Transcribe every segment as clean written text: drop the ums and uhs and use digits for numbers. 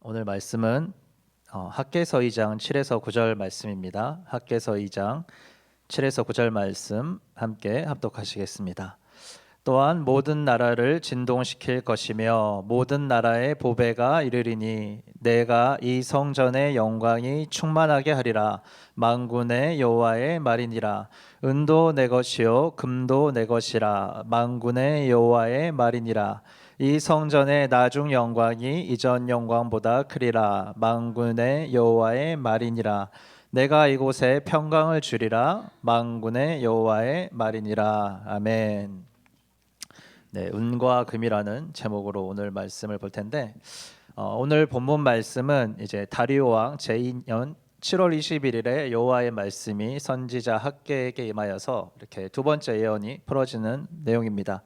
오늘 말씀은 학개서 2장 7에서 9절 말씀입니다. 학개서 2장 7에서 9절 말씀 함께 합독하시겠습니다. 또한 모든 나라를 진동시킬 것이며 모든 나라의 보배가 이르리니 내가 이 성전의 영광이 충만하게 하리라. 만군의 여호와의 말이니라. 은도 내 것이요 금도 내 것이라. 만군의 여호와의 말이니라. 이 성전의 나중 영광이 이전 영광보다 크리라. 만군의 여호와의 말이니라. 내가 이곳에 평강을 주리라. 만군의 여호와의 말이니라. 아멘. 네, 은과 금이라는 제목으로 오늘 말씀을 볼 텐데 오늘 본문 말씀은 이제 다리오 왕 제2년 7월 21일에 여호와의 말씀이 선지자 학개에게 임하여서 이렇게 두 번째 예언이 풀어지는 내용입니다.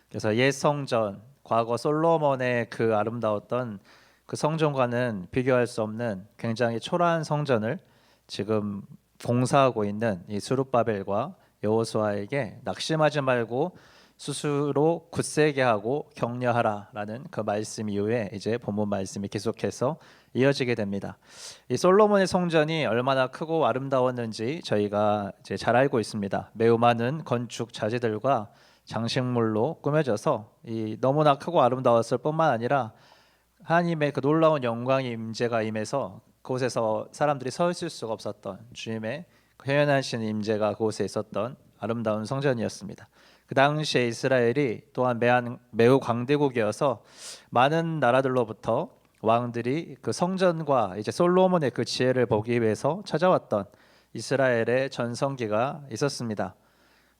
그래서 옛 성전, 과거 솔로몬의 그 아름다웠던 그 성전과는 비교할 수 없는 굉장히 초라한 성전을 지금 공사하고 있는 이 스룹바벨과 여호수아에게 낙심하지 말고 스스로 굳세게 하고 격려하라라는 그 말씀 이후에 이제 본문 말씀이 계속해서 이어지게 됩니다. 이 솔로몬의 성전이 얼마나 크고 아름다웠는지 저희가 이제 잘 알고 있습니다. 매우 많은 건축 자재들과 장식물로 꾸며져서 이 너무나 크고 아름다웠을 뿐만 아니라 하나님의 그 놀라운 영광의 임재가 임해서 그곳에서 사람들이 서 있을 수가 없었던 주님의 그 현현하신 임재가 그곳에 있었던 아름다운 성전이었습니다. 그 당시에 이스라엘이 또한 매우 강대국이어서 많은 나라들로부터 왕들이 그 성전과 이제 솔로몬의 그 지혜를 보기 위해서 찾아왔던 이스라엘의 전성기가 있었습니다.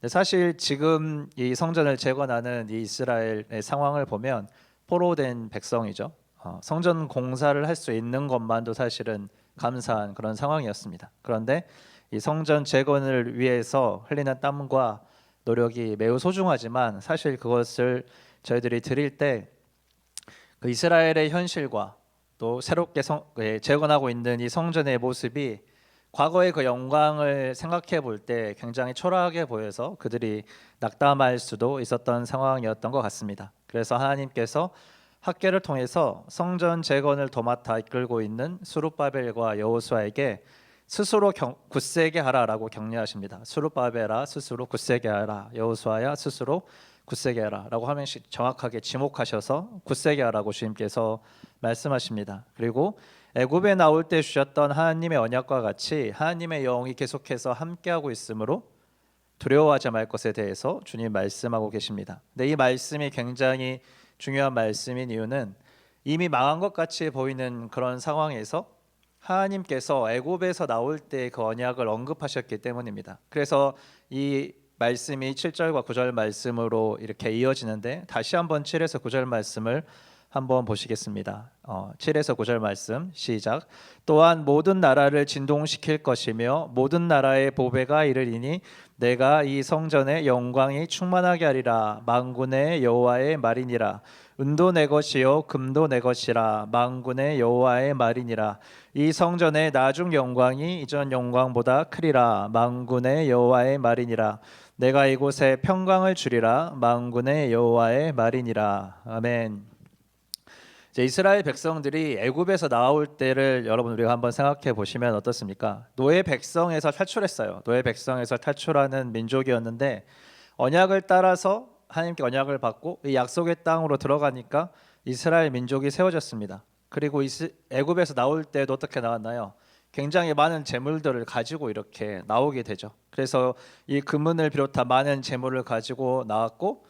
사실 지금 이 성전을 재건하는 이 이스라엘의 상황을 보면 포로된 백성이죠. 성전 공사를 할 수 있는 것만도 사실은 감사한 그런 상황이었습니다. 그런데 이 성전 재건을 위해서 흘리는 땀과 노력이 매우 소중하지만 사실 그것을 저희들이 드릴 때 그 이스라엘의 현실과 또 새롭게 재건하고 있는 이 성전의 모습이 과거의 그 영광을 생각해 볼 때 굉장히 초라하게 보여서 그들이 낙담할 수도 있었던 상황이었던 것 같습니다. 그래서 하나님께서 학개를 통해서 성전 재건을 도맡아 이끌고 있는 스룹바벨과 여호수아에게 스스로 굳세게 하라라고 격려하십니다. 스룹바벨아 스스로 굳세게 하라. 여호수아야 스스로 굳세게 하라라고 한 명씩 정확하게 지목하셔서 굳세게 하라고 주님께서 말씀하십니다. 그리고 애굽에 나올 때 주셨던 하나님의 언약과 같이 하나님의 영이 계속해서 함께하고 있으므로 두려워하지 말 것에 대해서 주님 말씀하고 계십니다. 근데 이 말씀이 굉장히 중요한 말씀인 이유는 이미 망한 것 같이 보이는 그런 상황에서 하나님께서 애굽에서 나올 때 그 언약을 언급하셨기 때문입니다. 그래서 이 말씀이 7절과 9절 말씀으로 이렇게 이어지는데 다시 한번 7에서 9절 말씀을 한번 보시겠습니다. 7에서 9절 말씀 시작. 또한 모든 나라를 진동시킬 것이며 모든 나라의 보배가 이르리니 내가 이 성전의 영광이 충만하게 하리라. 만군의 여호와의 말이니라. 은도 내 것이요 금도 내 것이라. 만군의 여호와의 말이니라. 이 성전의 나중 영광이 이전 영광보다 크리라. 만군의 여호와의 말이니라. 내가 이곳에 평강을 주리라. 만군의 여호와의 말이니라. 아멘. 이스라엘 백성들이 애굽에서 나올 때를 여러분 우리가 한번 생각해 보시면 어떻습니까? 노예 백성에서 탈출했어요. 노예 백성에서 탈출하는 민족이었는데 언약을 따라서 하나님께 언약을 받고 이 약속의 땅으로 들어가니까 이스라엘 민족이 세워졌습니다. 그리고 애굽에서 나올 때도 어떻게 나왔나요? 굉장히 많은 재물들을 가지고 이렇게 나오게 되죠. 그래서 이 금은을 비롯한 많은 재물을 가지고 나왔고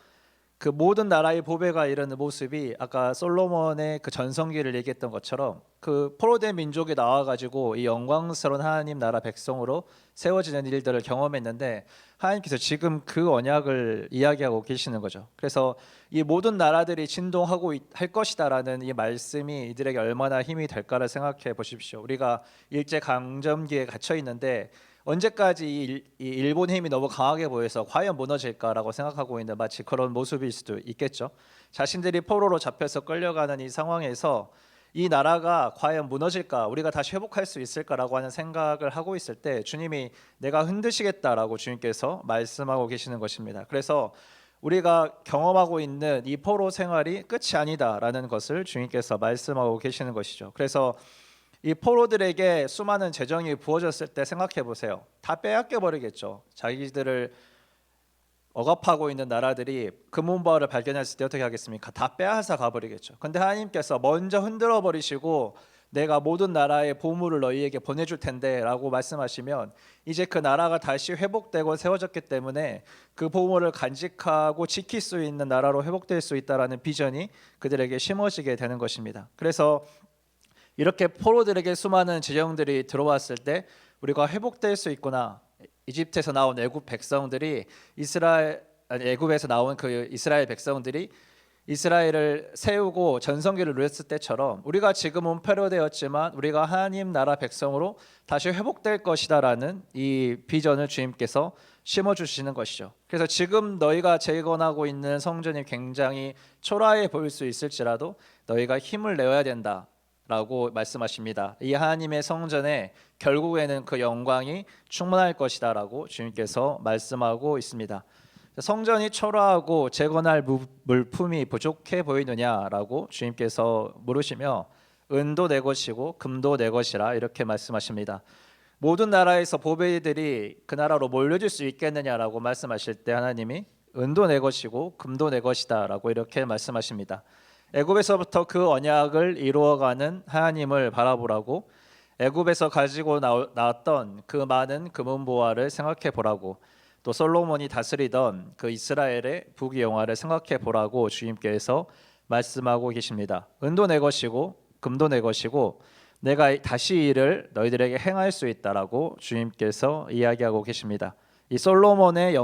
그 모든 나라의 보배가 이르는 모습이 아까 솔로몬의 그 전성기를 얘기했던 것처럼 그 포로된 민족이 나와가지고 이 영광스러운 하나님 나라 백성으로 세워지는 일들을 경험했는데 하나님께서 지금 그 언약을 이야기하고 계시는 거죠. 그래서 이 모든 나라들이 진동하고 할 것이다라는 이 말씀이 이들에게 얼마나 힘이 될까를 생각해 보십시오. 우리가 일제 강점기에 갇혀 있는데 언제까지 이 일본 힘이 너무 강하게 보여서 과연 무너질까라고 생각하고 있는 마치 그런 모습일 수도 있겠죠. 자신들이 포로로 잡혀서 끌려가는 이 상황에서 이 나라가 과연 무너질까, 우리가 다시 회복할 수 있을까라고 하는 생각을 하고 있을 때 주님이 내가 흔드시겠다라고 주님께서 말씀하고 계시는 것입니다. 그래서 우리가 경험하고 있는 이 포로 생활이 끝이 아니다라는 것을 주님께서 말씀하고 계시는 것이죠. 그래서 이 포로들에게 수많은 재정이 부어졌을 때 생각해 보세요. 다 빼앗겨 버리겠죠. 자기들을 억압하고 있는 나라들이 금은보화를 발견했을 때 어떻게 하겠습니까? 다 빼앗아 가버리겠죠. 근데 하나님께서 먼저 흔들어 버리시고 내가 모든 나라의 보물을 너희에게 보내줄 텐데 라고 말씀하시면 이제 그 나라가 다시 회복되고 세워졌기 때문에 그 보물을 간직하고 지킬 수 있는 나라로 회복될 수 있다라는 비전이 그들에게 심어지게 되는 것입니다. 그래서 이렇게 포로들에게 수많은 재정들이 들어왔을 때 우리가 회복될 수 있구나. 이집트에서 나온 애굽 백성들이 애굽에서 나온 그 이스라엘 백성들이 이스라엘을 세우고 전성기를 누렸을 때처럼 우리가 지금은 패로되었지만 우리가 하나님 나라 백성으로 다시 회복될 것이다라는 이 비전을 주님께서 심어주시는 것이죠. 그래서 지금 너희가 재건하고 있는 성전이 굉장히 초라해 보일 수 있을지라도 너희가 힘을 내어야 된다 라고 말씀하십니다. 이 하나님의 성전에 결국에는 그 영광이 충만할 것이다 라고 주님께서 말씀하고 있습니다. 성전이 초라하고 재건할 물품이 부족해 보이느냐라고 주님께서 물으시며 은도 내 것이고 금도 내 것이라 이렇게 말씀하십니다. 모든 나라에서 보배들이 그 나라로 몰려질 수 있겠느냐라고 말씀하실 때 하나님이 은도 내 것이고 금도 내 것이다 라고 이렇게 말씀하십니다. 애굽에서부터 그 언약을 이루어가는 하나님을 바라보라고, 애굽에서 가지고 나왔던 그 많은 금은보화를 생각해 보라고, 또 솔로몬이 다스리던 그 이스라엘의 부귀영화를 생각해 보라고 주님께서 말씀하고 계십니다. 은도 내 것이고 금도 내 것이고 내가 다시 이를 너희들에게 행할 수 있다라고 주님께서 이야기하고 계십니다. 이 솔로몬의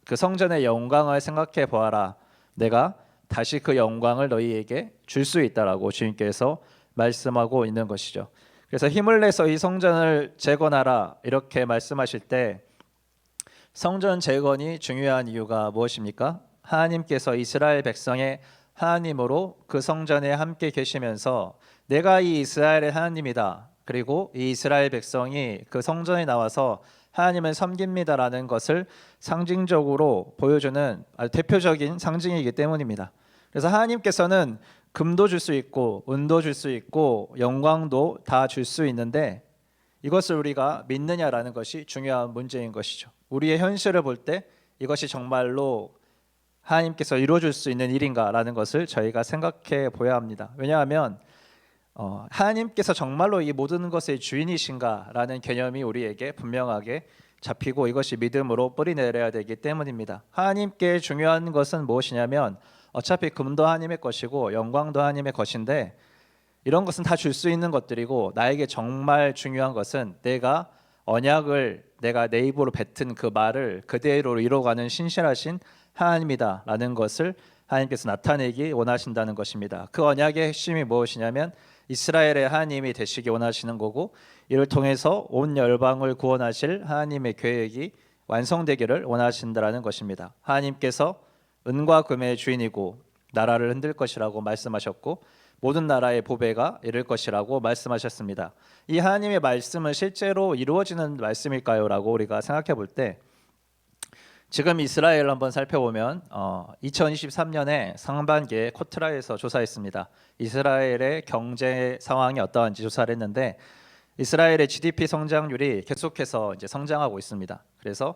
그 성전의 영광을 생각해 보아라. 내가 다시 그 영광을 너희에게 줄 수 있다라고 주님께서 말씀하고 있는 것이죠. 그래서 힘을 내서 이 성전을 재건하라 이렇게 말씀하실 때 성전 재건이 중요한 이유가 무엇입니까? 하나님께서 이스라엘 백성의 하나님으로 그 성전에 함께 계시면서 내가 이 이스라엘의 하나님이다. 그리고 이 이스라엘 백성이 그 성전에 나와서 하나님을 섬깁니다라는 것을 상징적으로 보여주는 아주 대표적인 상징이기 때문입니다. 그래서 하나님께서는 금도 줄 수 있고 은도 줄 수 있고 영광도 다 줄 수 있는데 이것을 우리가 믿느냐라는 것이 중요한 문제인 것이죠. 우리의 현실을 볼 때 이것이 정말로 하나님께서 이루어줄 수 있는 일인가라는 것을 저희가 생각해 보아야 합니다. 왜냐하면 하나님께서 정말로 이 모든 것의 주인이신가라는 개념이 우리에게 분명하게 잡히고 이것이 믿음으로 뿌리내려야 되기 때문입니다. 하나님께 중요한 것은 무엇이냐면 어차피 금도 하나님의 것이고 영광도 하나님의 것인데 이런 것은 다 줄 수 있는 것들이고 나에게 정말 중요한 것은 내가 언약을 내가 내 입으로 뱉은 그 말을 그대로 이뤄가는 신실하신 하나님이다라는 것을 하나님께서 나타내기 원하신다는 것입니다. 그 언약의 핵심이 무엇이냐면 이스라엘의 하나님이 되시기 원하시는 거고 이를 통해서 온 열방을 구원하실 하나님의 계획이 완성되기를 원하신다는 것입니다. 하나님께서 은과 금의 주인이고 나라를 흔들 것이라고 말씀하셨고 모든 나라의 보배가 이를 것이라고 말씀하셨습니다. 이 하나님의 말씀은 실제로 이루어지는 말씀일까요? 라고 우리가 생각해 볼 때 지금 이스라엘을 한번 살펴보면 2023년에 상반기에 코트라에서 조사했습니다. 이스라엘의 경제 상황이 어떠한지 조사를 했는데 이스라엘의 GDP 성장률이 계속해서 이제 성장하고 있습니다. 그래서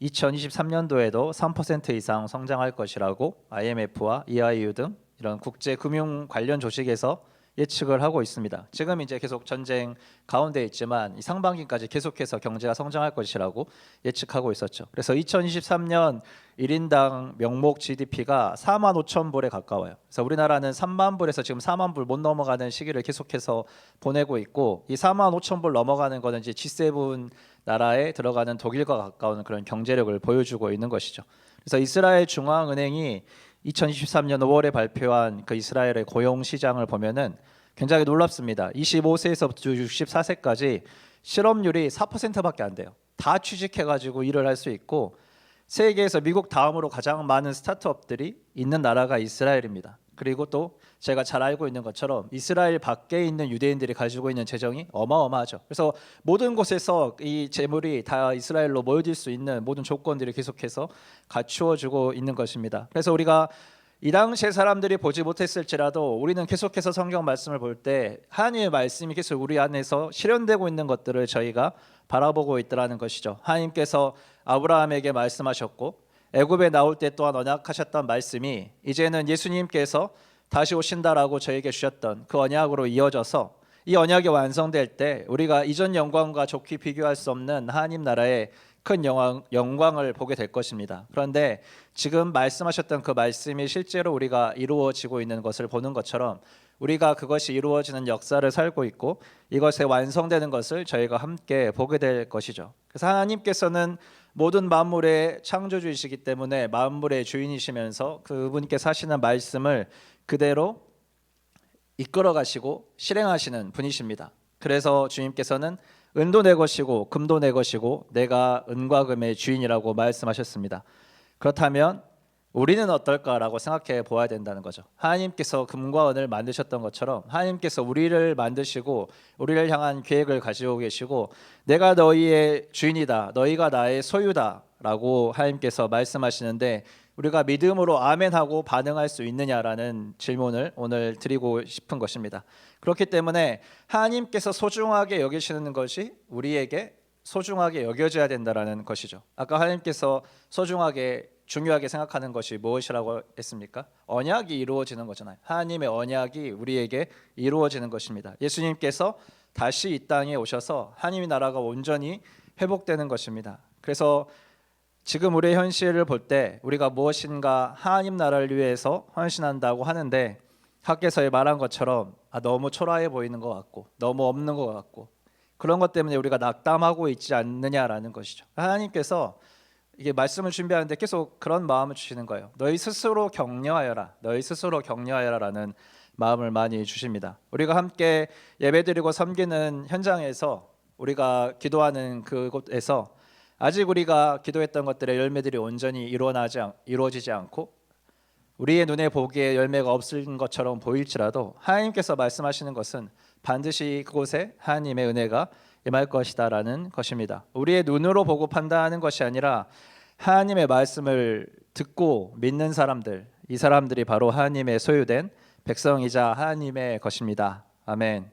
2023년도에도 3% 이상 성장할 것이라고 IMF와 EIU 등 이런 국제 금융 관련 조직에서 예측을 하고 있습니다. 지금 이제 계속 전쟁 가운데 있지만 이 상반기까지 계속해서 경제가 성장할 것이라고 예측하고 있었죠. 그래서 2023년 1인당 명목 GDP가 4만 5천 불에 가까워요. 그래서 우리나라는 3만 불에서 지금 4만 불 못 넘어가는 시기를 계속해서 보내고 있고 이 4만 5천 불 넘어가는 거는 이제 G7 나라에 들어가는 독일과 가까운 그런 경제력을 보여주고 있는 것이죠. 그래서 이스라엘 중앙은행이 2023년 5월에 발표한 그 이스라엘의 고용 시장을 보면은 굉장히 놀랍습니다. 25세에서부터 64세까지 실업률이 4%밖에 안 돼요. 다 취직해가지고 일을 할 수 있고 세계에서 미국 다음으로 가장 많은 스타트업들이 있는 나라가 이스라엘입니다. 그리고 또 제가 잘 알고 있는 것처럼 이스라엘 밖에 있는 유대인들이 가지고 있는 재정이 어마어마하죠. 그래서 모든 곳에서 이 재물이 다 이스라엘로 모여질 수 있는 모든 조건들이 계속해서 갖추어지고 있는 것입니다. 그래서 우리가 이 당시에 사람들이 보지 못했을지라도 우리는 계속해서 성경 말씀을 볼 때 하나님의 말씀이 계속 우리 안에서 실현되고 있는 것들을 저희가 바라보고 있더라는 것이죠. 하나님께서 아브라함에게 말씀하셨고 애굽에 나올 때 또한 언약하셨던 말씀이 이제는 예수님께서 다시 오신다라고 저에게 주셨던 그 언약으로 이어져서 이 언약이 완성될 때 우리가 이전 영광과 좋게 비교할 수 없는 하나님 나라의 큰 영광을 보게 될 것입니다. 그런데 지금 말씀하셨던 그 말씀이 실제로 우리가 이루어지고 있는 것을 보는 것처럼 우리가 그것이 이루어지는 역사를 살고 있고 이것에 완성되는 것을 저희가 함께 보게 될 것이죠. 그래서 하나님께서는 모든 만물의 창조주이시기 때문에 만물의 주인이시면서 그분께서 하시는 말씀을 그대로 이끌어 가시고 실행하시는 분이십니다. 그래서 주님께서는 은도 내 것이고 금도 내 것이고 내가 은과 금의 주인이라고 말씀하셨습니다. 그렇다면 우리는 어떨까라고 생각해 보아야 된다는 거죠. 하나님께서 금과 은을 만드셨던 것처럼 하나님께서 우리를 만드시고 우리를 향한 계획을 가지고 계시고 내가 너희의 주인이다, 너희가 나의 소유다 라고 하나님께서 말씀하시는데 우리가 믿음으로 아멘하고 반응할 수 있느냐라는 질문을 오늘 드리고 싶은 것입니다. 그렇기 때문에 하나님께서 소중하게 여기시는 것이 우리에게 소중하게 여겨져야 된다라는 것이죠. 아까 하나님께서 소중하게 중요하게 생각하는 것이 무엇이라고 했습니까? 언약이 이루어지는 거잖아요. 하나님의 언약이 우리에게 이루어지는 것입니다. 예수님께서 다시 이 땅에 오셔서 하나님의 나라가 온전히 회복되는 것입니다. 그래서 지금 우리의 현실을 볼 때 우리가 무엇인가 하나님 나라를 위해서 헌신한다고 하는데 학개서에 말한 것처럼 너무 초라해 보이는 것 같고 너무 없는 것 같고 그런 것 때문에 우리가 낙담하고 있지 않느냐라는 것이죠. 하나님께서 이게 말씀을 준비하는데 계속 그런 마음을 주시는 거예요. 너희 스스로 격려하여라. 너희 스스로 격려하여라라는 마음을 많이 주십니다. 우리가 함께 예배드리고 섬기는 현장에서 우리가 기도하는 그곳에서 아직 우리가 기도했던 것들의 열매들이 온전히 이루어지지 않고 우리의 눈에 보기에 열매가 없을 것처럼 보일지라도 하나님께서 말씀하시는 것은 반드시 그곳에 하나님의 은혜가 임할 것이다라는 것입니다. 우리의 눈으로 보고 판단하는 것이 아니라 하나님의 말씀을 듣고 믿는 사람들, 이 사람들이 바로 하나님의 소유된 백성이자 하나님의 것입니다. 아멘.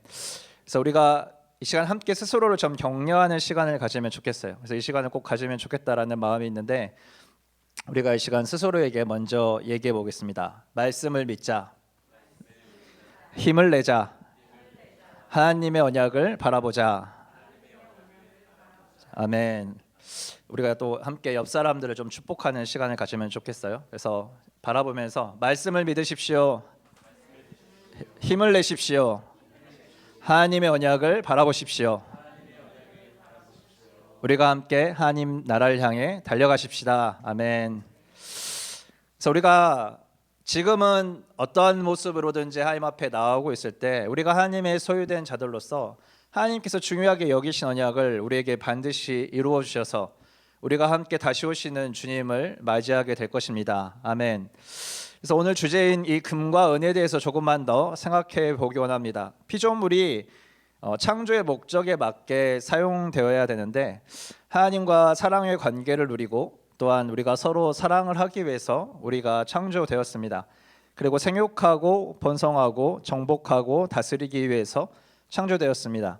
그래서 우리가 이 시간 함께 스스로를 좀 격려하는 시간을 가지면 좋겠어요. 그래서 이 시간을 꼭 가지면 좋겠다라는 마음이 있는데 우리가 이 시간 스스로에게 먼저 얘기해 보겠습니다. 말씀을 믿자, 힘을 내자, 하나님의 언약을 바라보자. 아멘. 우리가 또 함께 옆 사람들을 좀 축복하는 시간을 가지면 좋겠어요. 그래서 바라보면서 말씀을 믿으십시오. 힘을 내십시오. 하나님의 언약을 바라보십시오. 우리가 함께 하나님 나라를 향해 달려가십시다. 아멘. 그래서 우리가 지금은 어떠한 모습으로든지 하나님 앞에 나오고 있을 때 우리가 하나님의 소유된 자들로서 하나님께서 중요하게 여기신 언약을 우리에게 반드시 이루어 주셔서 우리가 함께 다시 오시는 주님을 맞이하게 될 것입니다. 아멘. 그래서 오늘 주제인 이 금과 은에 대해서 조금만 더 생각해 보기 원합니다. 피조물이 창조의 목적에 맞게 사용되어야 되는데 하나님과 사랑의 관계를 누리고 또한 우리가 서로 사랑을 하기 위해서 우리가 창조되었습니다. 그리고 생육하고 번성하고 정복하고 다스리기 위해서 창조되었습니다.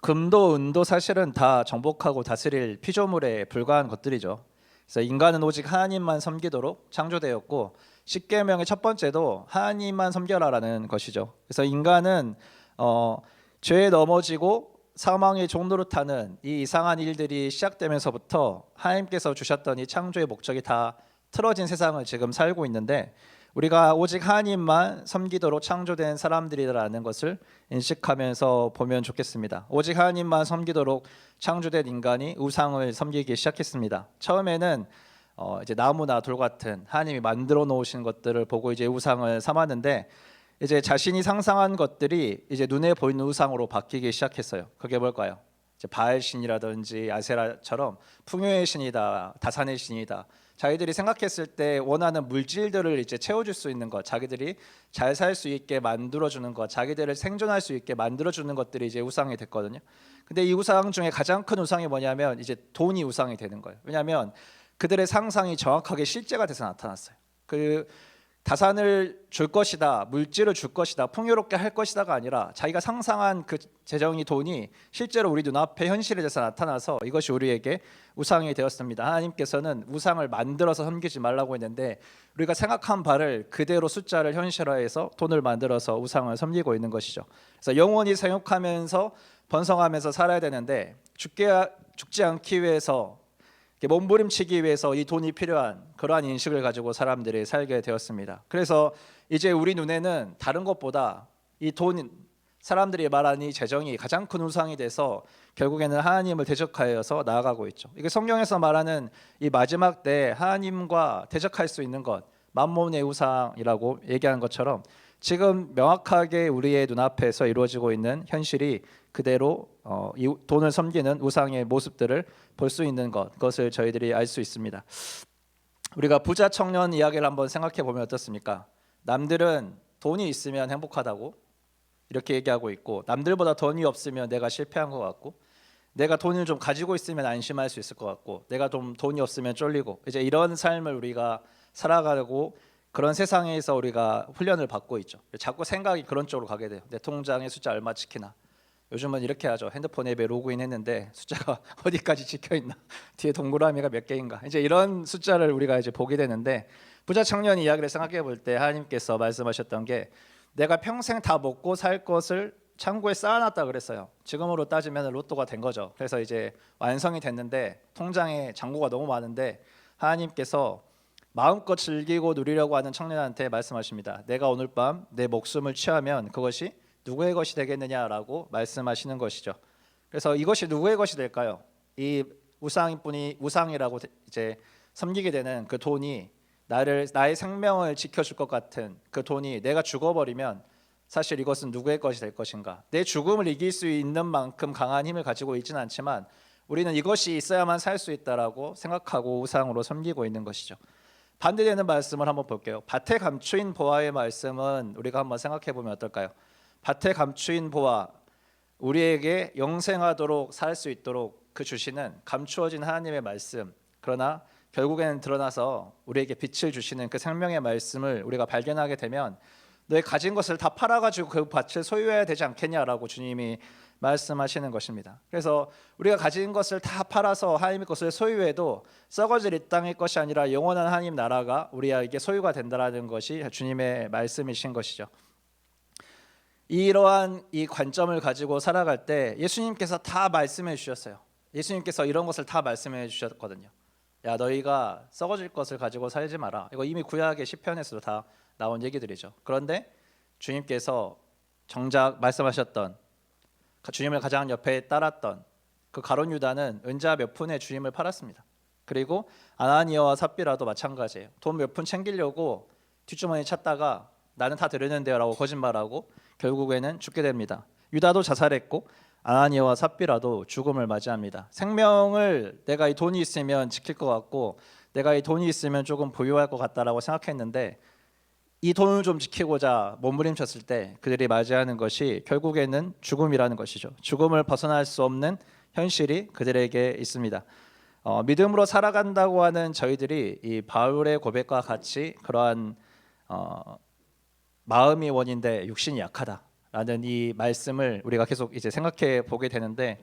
금도 은도 사실은 다 정복하고 다스릴 피조물에 불과한 것들이죠. 그래서 인간은 오직 하나님만 섬기도록 창조되었고 십계명의 첫 번째도 하나님만 섬겨라라는 것이죠. 그래서 인간은 죄에 넘어지고 사망의 종로로 타는 이 이상한 일들이 시작되면서부터 하나님께서 주셨던 이 창조의 목적이 다 틀어진 세상을 지금 살고 있는데 우리가 오직 하나님만 섬기도록 창조된 사람들이라는 것을 인식하면서 보면 좋겠습니다. 오직 하나님만 섬기도록 창조된 인간이 우상을 섬기기 시작했습니다. 처음에는 이제 나무나 돌 같은 하나님이 만들어 놓으신 것들을 보고 이제 우상을 삼았는데 이제 자신이 상상한 것들이 이제 눈에 보이는 우상으로 바뀌기 시작했어요. 그게 뭘까요? 이제 바알 신이라든지 아세라처럼 풍요의 신이다, 다산의 신이다, 자기들이 생각했을 때 원하는 물질들을 이제 채워줄 수 있는 것, 자기들이 잘 살 수 있게 만들어주는 것, 자기들을 생존할 수 있게 만들어주는 것들이 이제 우상이 됐거든요. 근데 이 우상 중에 가장 큰 우상이 뭐냐면 이제 돈이 우상이 되는 거예요. 왜냐하면 그들의 상상이 정확하게 실제가 돼서 나타났어요. 그 다산을 줄 것이다, 물질을 줄 것이다, 풍요롭게 할 것이다가 아니라 자기가 상상한 그 재정이 돈이 실제로 우리 눈앞에 현실에 대해서 나타나서 이것이 우리에게 우상이 되었습니다. 하나님께서는 우상을 만들어서 섬기지 말라고 했는데 우리가 생각한 바를 그대로 숫자를 현실화해서 돈을 만들어서 우상을 섬기고 있는 것이죠. 그래서 영원히 생육하면서 번성하면서 살아야 되는데 죽지 않기 위해서 몸부림치기 위해서 이 돈이 필요한 그러한 인식을 가지고 사람들이 살게 되었습니다. 그래서 이제 우리 눈에는 다른 것보다 이 돈, 사람들이 말하는 이 재정이 가장 큰 우상이 돼서 결국에는 하나님을 대적하여서 나아가고 있죠. 이게 성경에서 말하는 이 마지막 때 하나님과 대적할 수 있는 것, 만몬의 우상이라고 얘기하는 것처럼 지금 명확하게 우리의 눈앞에서 이루어지고 있는 현실이 그대로 이 돈을 섬기는 우상의 모습들을 볼 수 있는 그것을 저희들이 알 수 있습니다. 우리가 부자 청년 이야기를 한번 생각해 보면 어떻습니까? 남들은 돈이 있으면 행복하다고 이렇게 얘기하고 있고, 남들보다 돈이 없으면 내가 실패한 것 같고, 내가 돈을 좀 가지고 있으면 안심할 수 있을 것 같고, 내가 좀 돈이 없으면 쫄리고, 이제 이런 삶을 우리가 살아가고 그런 세상에서 우리가 훈련을 받고 있죠. 자꾸 생각이 그런 쪽으로 가게 돼요. 내 통장에 숫자 얼마 찍히나. 요즘은 이렇게 하죠. 핸드폰 앱에 로그인 했는데 숫자가 어디까지 찍혀 있나, 뒤에 동그라미가 몇 개인가, 이제 이런 숫자를 우리가 이제 보게 되는데, 부자 청년 이야기를 생각해 볼 때 하나님께서 말씀하셨던 게 내가 평생 다 먹고 살 것을 창고에 쌓아놨다 그랬어요. 지금으로 따지면 로또가 된 거죠. 그래서 이제 완성이 됐는데 통장에 잔고가 너무 많은데 하나님께서 마음껏 즐기고 누리려고 하는 청년한테 말씀하십니다. 내가 오늘 밤 내 목숨을 취하면 그것이 누구의 것이 되겠느냐라고 말씀하시는 것이죠. 그래서 이것이 누구의 것이 될까요? 이 우상이라고 이제 섬기게 되는 그 돈이 나의 생명을 지켜줄 것 같은 그 돈이 내가 죽어버리면 사실 이것은 누구의 것이 될 것인가? 내 죽음을 이길 수 있는 만큼 강한 힘을 가지고 있지는 않지만 우리는 이것이 있어야만 살 수 있다라고 생각하고 우상으로 섬기고 있는 것이죠. 반대되는 말씀을 한번 볼게요. 밭에 감추인 보화의 말씀은 우리가 한번 생각해 보면 어떨까요? 밭에 감추인 보화, 우리에게 영생하도록 살 수 있도록 그 주시는 감추어진 하나님의 말씀, 그러나 결국에는 드러나서 우리에게 빛을 주시는 그 생명의 말씀을 우리가 발견하게 되면 너의 가진 것을 다 팔아가지고 그 밭을 소유해야 되지 않겠냐라고 주님이 말씀하시는 것입니다. 그래서 우리가 가진 것을 다 팔아서 하나님의 것을 소유해도 썩어질 이 땅의 것이 아니라 영원한 하나님 나라가 우리에게 소유가 된다라는 것이 주님의 말씀이신 것이죠. 이러한 이 관점을 가지고 살아갈 때 예수님께서 다 말씀해 주셨어요. 예수님께서 이런 것을 다 말씀해 주셨거든요. 야, 너희가 썩어질 것을 가지고 살지 마라. 이거 이미 구약의 시편에서도 다 나온 얘기들이죠. 그런데 주님께서 정작 말씀하셨던, 주님을 가장 옆에 따랐던 그 가룟 유다는 은자 몇 푼에 주님을 팔았습니다. 그리고 아나니아와 삽비라도 마찬가지예요. 돈 몇 푼 챙기려고 뒷주머니 찾다가 나는 다 드렸는데요 라고 거짓말하고 결국에는 죽게 됩니다. 유다도 자살했고 아나니아와 삽비라도 죽음을 맞이합니다. 생명을 내가 이 돈이 있으면 지킬 것 같고 내가 이 돈이 있으면 조금 보유할 것 같다라고 생각했는데 이 돈을 좀 지키고자 몸부림쳤을 때 그들이 맞이하는 것이 결국에는 죽음이라는 것이죠. 죽음을 벗어날 수 없는 현실이 그들에게 있습니다. 믿음으로 살아간다고 하는 저희들이 이 바울의 고백과 같이 그러한 마음이 원인데 육신이 약하다라는 이 말씀을 우리가 계속 이제 생각해 보게 되는데,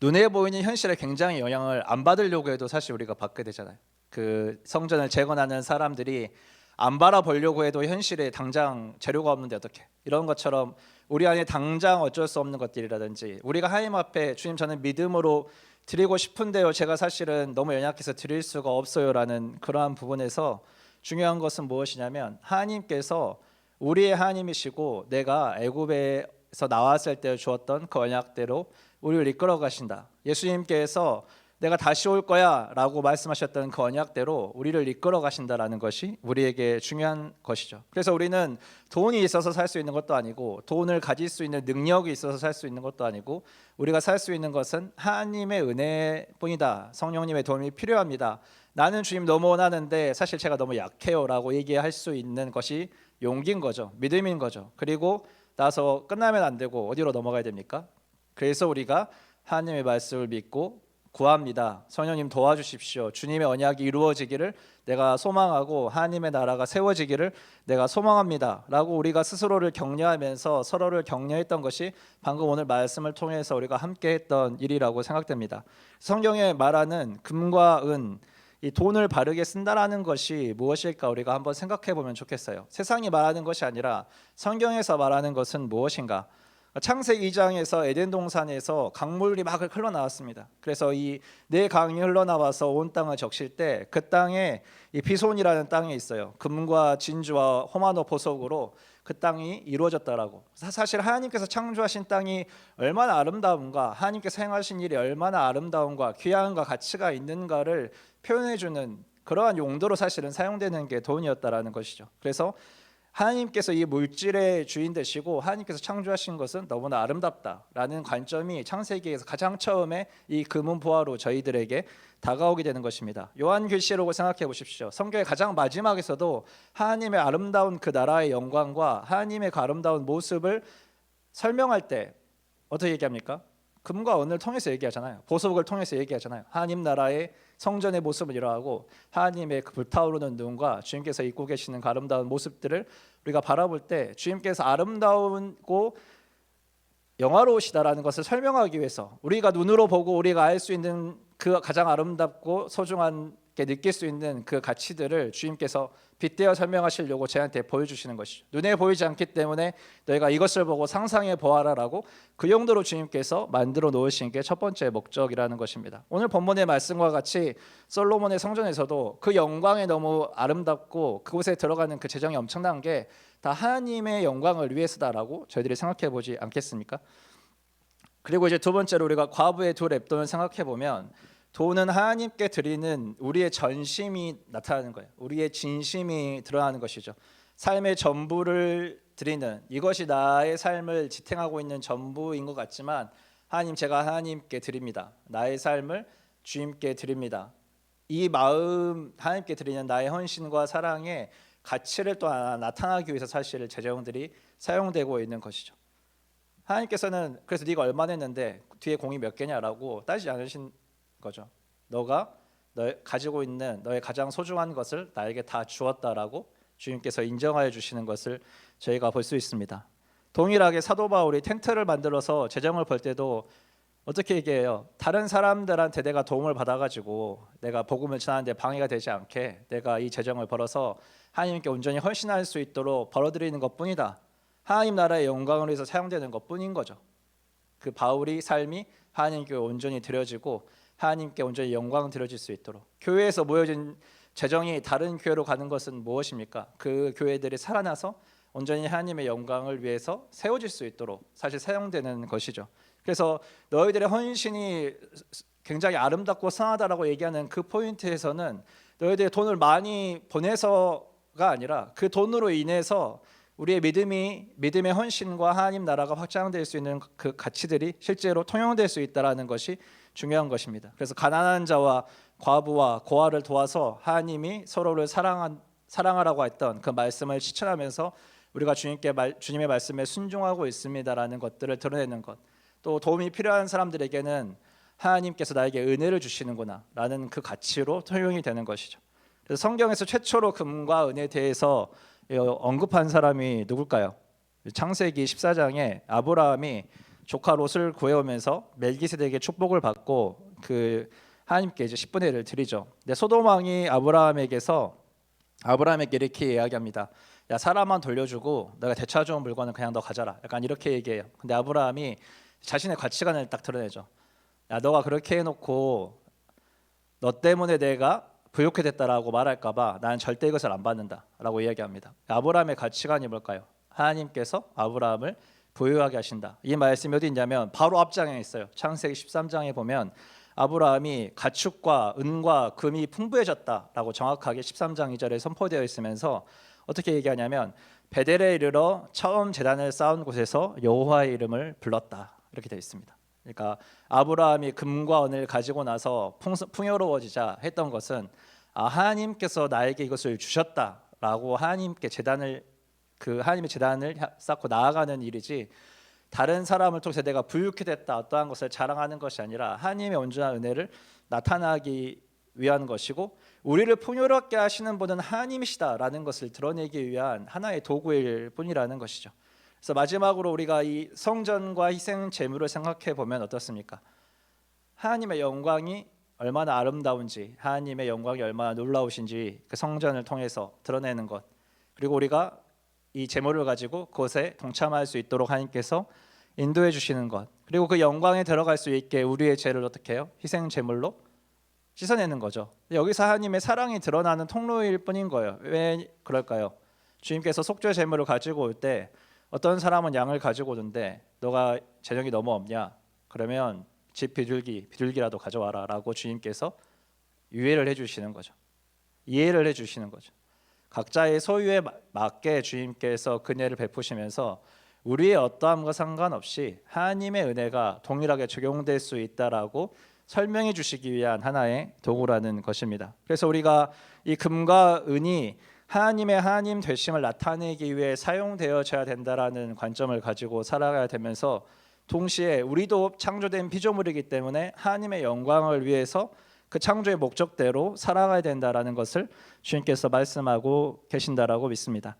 눈에 보이는 현실에 굉장히 영향을 안 받으려고 해도 사실 우리가 받게 되잖아요. 그 성전을 재건하는 사람들이 안 바라보려고 해도 현실에 당장 재료가 없는데 어떻게, 이런 것처럼 우리 안에 당장 어쩔 수 없는 것들이라든지 우리가 하나님 앞에 주님 저는 믿음으로 드리고 싶은데요 제가 사실은 너무 연약해서 드릴 수가 없어요라는 그러한 부분에서 중요한 것은 무엇이냐면 하나님께서 우리의 하나님이시고 내가 애굽에서 나왔을 때 주었던 그 언약대로 우리를 이끌어 가신다. 예수님께서 내가 다시 올 거야 라고 말씀하셨던 그 언약대로 우리를 이끌어 가신다라는 것이 우리에게 중요한 것이죠. 그래서 우리는 돈이 있어서 살 수 있는 것도 아니고 돈을 가질 수 있는 능력이 있어서 살 수 있는 것도 아니고 우리가 살 수 있는 것은 하나님의 은혜뿐이다. 성령님의 도움이 필요합니다. 나는 주님 너무 원하는데 사실 제가 너무 약해요라고 얘기할 수 있는 것이 용기인 거죠. 믿음인 거죠. 그리고 나서 끝나면 안 되고 어디로 넘어가야 됩니까? 그래서 우리가 하나님의 말씀을 믿고 구합니다. 성령님 도와주십시오. 주님의 언약이 이루어지기를 내가 소망하고 하나님의 나라가 세워지기를 내가 소망합니다 라고 우리가 스스로를 격려하면서 서로를 격려했던 것이 방금 오늘 말씀을 통해서 우리가 함께 했던 일이라고 생각됩니다. 성경에 말하는 금과 은, 이 돈을 바르게 쓴다라는 것이 무엇일까 우리가 한번 생각해 보면 좋겠어요. 세상이 말하는 것이 아니라 성경에서 말하는 것은 무엇인가? 창세기 2장에서 에덴 동산에서 강물이 막 흘러나왔습니다. 그래서 이 네 강이 흘러나와서 온 땅을 적실 때 그 땅에 이 비손이라는 땅이 있어요. 금과 진주와 호마노 보석으로 그 땅이 이루어졌다라고. 사실 하나님께서 창조하신 땅이 얼마나 아름다운가, 하나님께서 행하신 일이 얼마나 아름다운가, 귀함과 가치가 있는가를 표현해주는 그러한 용도로 사실은 사용되는 게 돈이었다라는 것이죠. 그래서 하나님께서 이 물질의 주인 되시고 하나님께서 창조하신 것은 너무나 아름답다라는 관점이 창세기에서 가장 처음에 이 금은보화로 저희들에게 다가오게 되는 것입니다. 요한계시록을 생각해 보십시오. 성경의 가장 마지막에서도 하나님의 아름다운 그 나라의 영광과 하나님의 그 아름다운 모습을 설명할 때 어떻게 얘기합니까? 금과 은을 통해서 얘기하잖아요. 보석을 통해서 얘기하잖아요. 하나님 나라의 성전의 모습을 이러하고 하나님의 그 불타오르는 눈과 주님께서 입고 계시는 그 아름다운 모습들을 우리가 바라볼 때 주님께서 아름다우고 영화로우시다라는 것을 설명하기 위해서 우리가 눈으로 보고 우리가 알 수 있는 그 가장 아름답고 소중하게 느낄 수 있는 그 가치들을 주님께서 빗대어 설명하시려고 저희한테 보여주시는 것이죠. 눈에 보이지 않기 때문에 너희가 이것을 보고 상상해 보아라라고 그 용도로 주님께서 만들어 놓으신 게 첫 번째 목적이라는 것입니다. 오늘 본문의 말씀과 같이 솔로몬의 성전에서도 그 영광이 너무 아름답고 그곳에 들어가는 그 재정이 엄청난 게 다 하나님의 영광을 위해서다라고 저희들이 생각해 보지 않겠습니까? 그리고 이제 두 번째로 우리가 과부의 두 랩돈을 생각해 보면 돈은 하나님께 드리는 우리의 전심이 나타나는 거예요. 우리의 진심이 드러나는 것이죠. 삶의 전부를 드리는, 이것이 나의 삶을 지탱하고 있는 전부인 것 같지만 하나님, 제가 하나님께 드립니다. 나의 삶을 주님께 드립니다. 이 마음, 하나님께 드리는 나의 헌신과 사랑의 가치를 또 나타나기 위해서 사실 재정들이 사용되고 있는 것이죠. 하나님께서는 그래서 네가 얼마 냈는데 뒤에 공이 몇 개냐라고 따지지 않으신 거죠. 너가 가지고 있는 너의 가장 소중한 것을 나에게 다 주었다라고 주님께서 인정하여 주시는 것을 저희가 볼 수 있습니다. 동일하게 사도 바울이 텐트를 만들어서 재정을 벌 때도 어떻게 얘기해요? 다른 사람들한테 내가 도움을 받아가지고 내가 복음을 전하는데 방해가 되지 않게 내가 이 재정을 벌어서 하나님께 온전히 헌신할 수 있도록 벌어들이는 것뿐이다. 하나님 나라의 영광을 위해서 사용되는 것뿐인 거죠. 그 바울이 삶이 하나님께 온전히 드려지고 하나님께 온전히 영광 드려질 수 있도록 교회에서 모여진 재정이 다른 교회로 가는 것은 무엇입니까? 그 교회들이 살아나서 온전히 하나님의 영광을 위해서 세워질 수 있도록 사실 사용되는 것이죠. 그래서 너희들의 헌신이 굉장히 아름답고 선하다라고 얘기하는 그 포인트에서는 너희들이 돈을 많이 보내서가 아니라 그 돈으로 인해서 우리의 믿음의 헌신과 하나님 나라가 확장될 수 있는 그 가치들이 실제로 통용될 수 있다라는 것이 중요한 것입니다. 그래서 가난한 자와 과부와 고아를 도와서 하나님이 서로를 사랑하라고 했던 그 말씀을 실천하면서 우리가 주님의 말씀에 순종하고 있습니다라는 것들을 드러내는 것, 또 도움이 필요한 사람들에게는 하나님께서 나에게 은혜를 주시는구나라는 그 가치로 통용이 되는 것이죠. 그래서 성경에서 최초로 금과 은에 대해서 언급한 사람이 누굴까요? 창세기 14장에 아브라함이 조카 롯을 구해오면서 멜기세덱에게 축복을 받고 그 하나님께 이제 10분의 1을 드리죠. 근데 소돔 왕이 아브라함에게 이렇게 이야기합니다. 야, 사람만 돌려주고 내가 대차 좋은 물건은 그냥 너 가져라. 약간 이렇게 얘기해요. 근데 아브라함이 자신의 가치관을 딱 드러내죠. 야, 너가 그렇게 해놓고 너 때문에 내가 부욕해 됐다라고 말할까봐 나는 절대 이것을 안 받는다라고 이야기합니다. 아브라함의 가치관이 뭘까요? 하나님께서 아브라함을 부유하게 하신다. 이 말씀이 어디 있냐면 바로 앞장에 있어요. 창세기 13장에 보면 아브라함이 가축과 은과 금이 풍부해졌다라고 정확하게 13장 2절에 선포되어 있으면서 어떻게 얘기하냐면 베델에 이르러 처음 제단을 쌓은 곳에서 여호와의 이름을 불렀다. 이렇게 되어 있습니다. 그러니까 아브라함이 금과 은을 가지고 나서 풍요로워지자 했던 것은 하나님께서 나에게 이것을 주셨다라고 하나님께 하나님의 재단을 쌓고 나아가는 일이지, 다른 사람을 통해서 내가 부유케 됐다 어떠한 것을 자랑하는 것이 아니라 하나님의 온전한 은혜를 나타나기 위한 것이고, 우리를 풍요롭게 하시는 분은 하나님이시다라는 것을 드러내기 위한 하나의 도구일 뿐이라는 것이죠. 그래서 마지막으로 우리가 이 성전과 희생 제물을 생각해 보면 어떻습니까? 하나님의 영광이 얼마나 아름다운지, 하나님의 영광이 얼마나 놀라우신지 그 성전을 통해서 드러내는 것, 그리고 우리가 이 제물을 가지고 그것에 동참할 수 있도록 하나님께서 인도해 주시는 것, 그리고 그 영광에 들어갈 수 있게 우리의 죄를 어떻게 해요? 희생 제물로 씻어내는 거죠. 여기서 하나님의 사랑이 드러나는 통로일 뿐인 거예요. 왜 그럴까요? 주님께서 속죄 제물을 가지고 올 때 어떤 사람은 양을 가지고 오는데 너가 재정이 너무 없냐? 그러면 집 비둘기라도 가져와라 라고 주님께서 유예를 해주시는 거죠. 이해를 해주시는 거죠. 각자의 소유에 맞게 주님께서 은혜를 베푸시면서 우리의 어떠함과 상관없이 하나님의 은혜가 동일하게 적용될 수 있다라고 설명해 주시기 위한 하나의 도구라는 것입니다. 그래서 우리가 이 금과 은이 하나님의 하나님 되심을 나타내기 위해 사용되어져야 된다라는 관점을 가지고 살아가야 되면서, 동시에 우리도 창조된 피조물이기 때문에 하나님의 영광을 위해서 그 창조의 목적대로 살아가야 된다라는 것을 주님께서 말씀하고 계신다라고 믿습니다.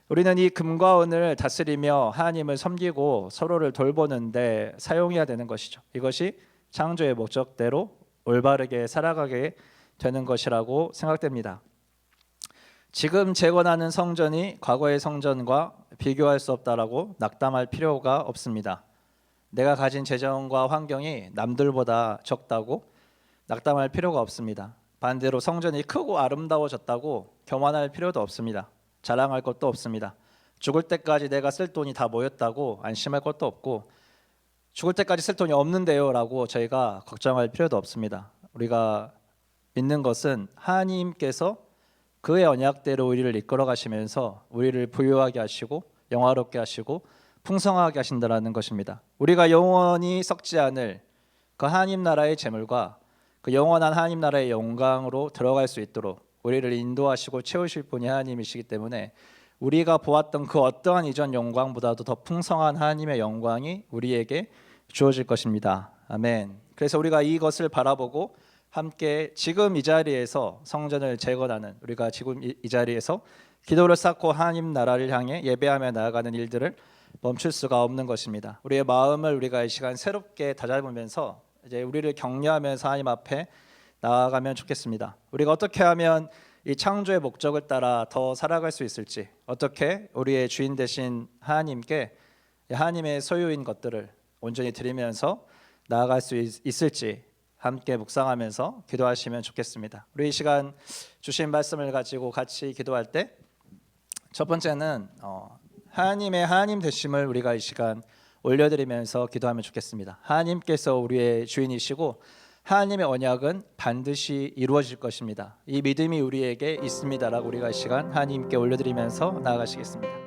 우리는 이 금과 은을 다스리며 하나님을 섬기고 서로를 돌보는데 사용해야 되는 것이죠. 이것이 창조의 목적대로 올바르게 살아가게 되는 것이라고 생각됩니다. 지금 재건하는 성전이 과거의 성전과 비교할 수 없다라고 낙담할 필요가 없습니다. 내가 가진 재정과 환경이 남들보다 적다고 낙담할 필요가 없습니다. 반대로 성전이 크고 아름다워졌다고 교만할 필요도 없습니다. 자랑할 것도 없습니다. 죽을 때까지 내가 쓸 돈이 다 모였다고 안심할 것도 없고, 죽을 때까지 쓸 돈이 없는데요 라고 저희가 걱정할 필요도 없습니다. 우리가 믿는 것은 하나님께서 그의 언약대로 우리를 이끌어 가시면서 우리를 부유하게 하시고 영화롭게 하시고 풍성하게 하신다라는 것입니다. 우리가 영원히 썩지 않을 그 하나님 나라의 재물과 그 영원한 하나님 나라의 영광으로 들어갈 수 있도록 우리를 인도하시고 채우실 분이 하나님이시기 때문에, 우리가 보았던 그 어떠한 이전 영광보다도 더 풍성한 하나님의 영광이 우리에게 주어질 것입니다. 아멘. 그래서 우리가 이것을 바라보고 함께 지금 이 자리에서 성전을 재건하는, 우리가 지금 이 자리에서 기도를 쌓고 하나님 나라를 향해 예배하며 나아가는 일들을 멈출 수가 없는 것입니다. 우리의 마음을 우리가 이 시간 새롭게 다잡으면서 이제 우리를 격려하면서 하나님 앞에 나아가면 좋겠습니다. 우리가 어떻게 하면 이 창조의 목적을 따라 더 살아갈 수 있을지, 어떻게 우리의 주인 되신 하나님께 하나님의 소유인 것들을 온전히 드리면서 나아갈 수 있을지 함께 묵상하면서 기도하시면 좋겠습니다. 우리 이 시간 주신 말씀을 가지고 같이 기도할 때, 첫 번째는 하나님의 하나님 되심을 우리가 이 시간 올려드리면서 기도하면 좋겠습니다. 하나님께서 우리의 주인이시고 하나님의 언약은 반드시 이루어질 것입니다. 이 믿음이 우리에게 있습니다라고 우리가 이 시간 하나님께 올려드리면서 나아가시겠습니다.